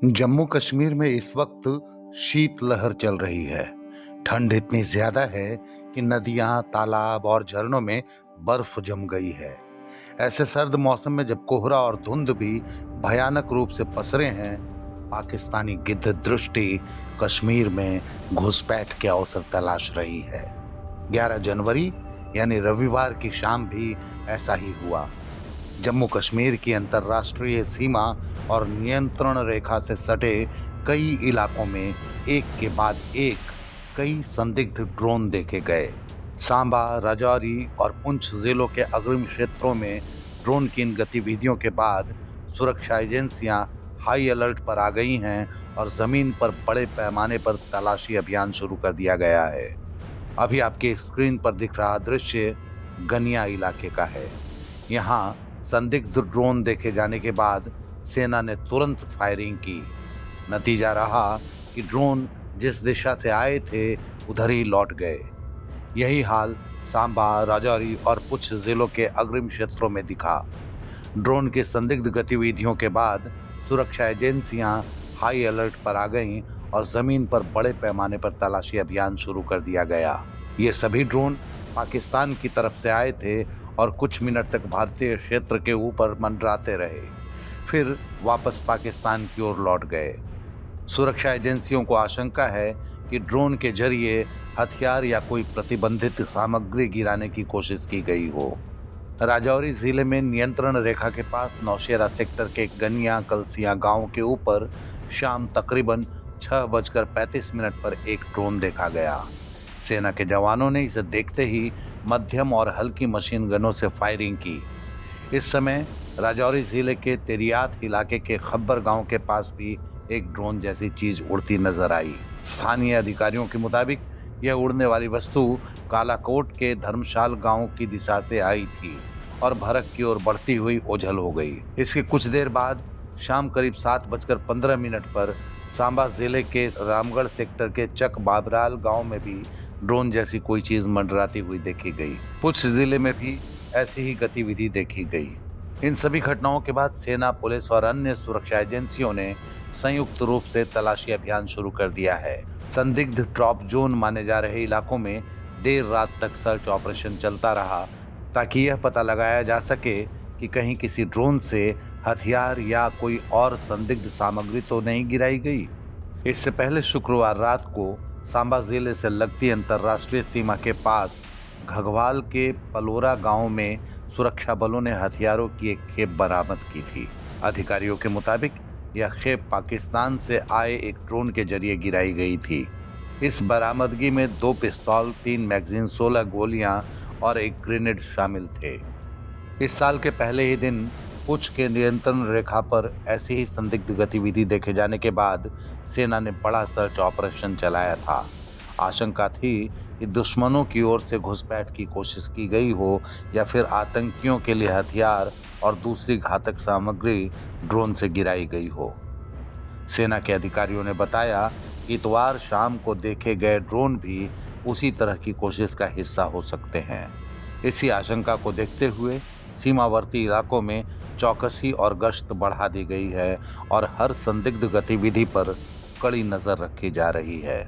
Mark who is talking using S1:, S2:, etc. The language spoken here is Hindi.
S1: जम्मू कश्मीर में इस वक्त शीतलहर चल रही है। ठंड इतनी ज्यादा है कि नदियां, तालाब और झरनों में बर्फ जम गई है। ऐसे सर्द मौसम में जब कोहरा और धुंध भी भयानक रूप से पसरे हैं, पाकिस्तानी गिद्ध दृष्टि कश्मीर में घुसपैठ के अवसर तलाश रही है। 11 जनवरी यानी रविवार की शाम भी ऐसा ही हुआ। जम्मू कश्मीर की अंतर्राष्ट्रीय सीमा और नियंत्रण रेखा से सटे कई इलाकों में एक के बाद एक कई संदिग्ध ड्रोन देखे गए। सांबा, राजौरी और पुंछ जिलों के अग्रिम क्षेत्रों में ड्रोन की इन गतिविधियों के बाद सुरक्षा एजेंसियां हाई अलर्ट पर आ गई हैं और जमीन पर बड़े पैमाने पर तलाशी अभियान शुरू कर दिया गया है। अभी आपके स्क्रीन पर दिख रहा दृश्य गनिया इलाके का है। यहाँ संदिग्ध ड्रोन देखे जाने के बाद सेना ने तुरंत फायरिंग की। नतीजा रहा कि ड्रोन जिस दिशा से आए थे उधर ही लौट गए। यही हाल सांबा, राजौरी और पुंछ जिलों के अग्रिम क्षेत्रों में दिखा। ड्रोन की संदिग्ध गतिविधियों के बाद सुरक्षा एजेंसियां हाई अलर्ट पर आ गईं और जमीन पर बड़े पैमाने पर तलाशी अभियान शुरू कर दिया गया। ये सभी ड्रोन पाकिस्तान की तरफ से आए थे और कुछ मिनट तक भारतीय क्षेत्र के ऊपर मंडराते रहे, फिर वापस पाकिस्तान की ओर लौट गए। सुरक्षा एजेंसियों को आशंका है कि ड्रोन के जरिए हथियार या कोई प्रतिबंधित सामग्री गिराने की कोशिश की गई हो। राजौरी जिले में नियंत्रण रेखा के पास नौशेरा सेक्टर के गनिया कलसिया गांव के ऊपर शाम तकरीबन 6:35 पर एक ड्रोन देखा गया। सेना के जवानों ने इसे देखते ही मध्यम और हल्की मशीन गनों से फायरिंग की। इस समय राजौरी जिले के तेरियात इलाके के खब्बर गांव के पास भी एक ड्रोन जैसी चीज उड़ती नजर आई। स्थानीय अधिकारियों के मुताबिक यह उड़ने वाली वस्तु कालाकोट के धर्मशाल गांव की दिशा से आई थी और भरक की ओर बढ़ती हुई ओझल हो गई। इसके कुछ देर बाद शाम करीब 7:15 पर सांबा जिले के रामगढ़ सेक्टर के चक बाबराल गांव में भी ड्रोन जैसी कोई चीज मंडराती हुई देखी गई। पुंछ जिले में भी ऐसी ही गतिविधि देखी गई। इन सभी घटनाओं के बाद सेना, पुलिस और अन्य सुरक्षा एजेंसियों ने संयुक्त रूप से तलाशी अभियान शुरू कर दिया है। संदिग्ध ड्रॉप जोन माने जा रहे इलाकों में देर रात तक सर्च ऑपरेशन चलता रहा ताकि यह पता लगाया जा सके कि कहीं किसी ड्रोन से हथियार या कोई और संदिग्ध सामग्री तो नहीं गिराई गई। इससे पहले शुक्रवार रात को सांबा जिले से लगती अंतर्राष्ट्रीय सीमा के पास घगवाल के पलोरा गांव में सुरक्षा बलों ने हथियारों की एक खेप बरामद की थी। अधिकारियों के मुताबिक यह खेप पाकिस्तान से आए एक ड्रोन के जरिए गिराई गई थी। इस बरामदगी में 2 पिस्तौल, 3 मैगजीन, 16 गोलियां और एक ग्रेनेड शामिल थे। इस साल के पहले ही दिन पुंछ के नियंत्रण रेखा पर ऐसी ही संदिग्ध गतिविधि देखे जाने के बाद सेना ने बड़ा सर्च ऑपरेशन चलाया था। आशंका थी कि दुश्मनों की ओर से घुसपैठ की कोशिश की गई हो या फिर आतंकियों के लिए हथियार और दूसरी घातक सामग्री ड्रोन से गिराई गई हो। सेना के अधिकारियों ने बताया कि इतवार शाम को देखे गए ड्रोन भी उसी तरह की कोशिश का हिस्सा हो सकते हैं। इसी आशंका को देखते हुए सीमावर्ती इलाकों में चौकसी और गश्त बढ़ा दी गई है और हर संदिग्ध गतिविधि पर कड़ी नजर रखी जा रही है।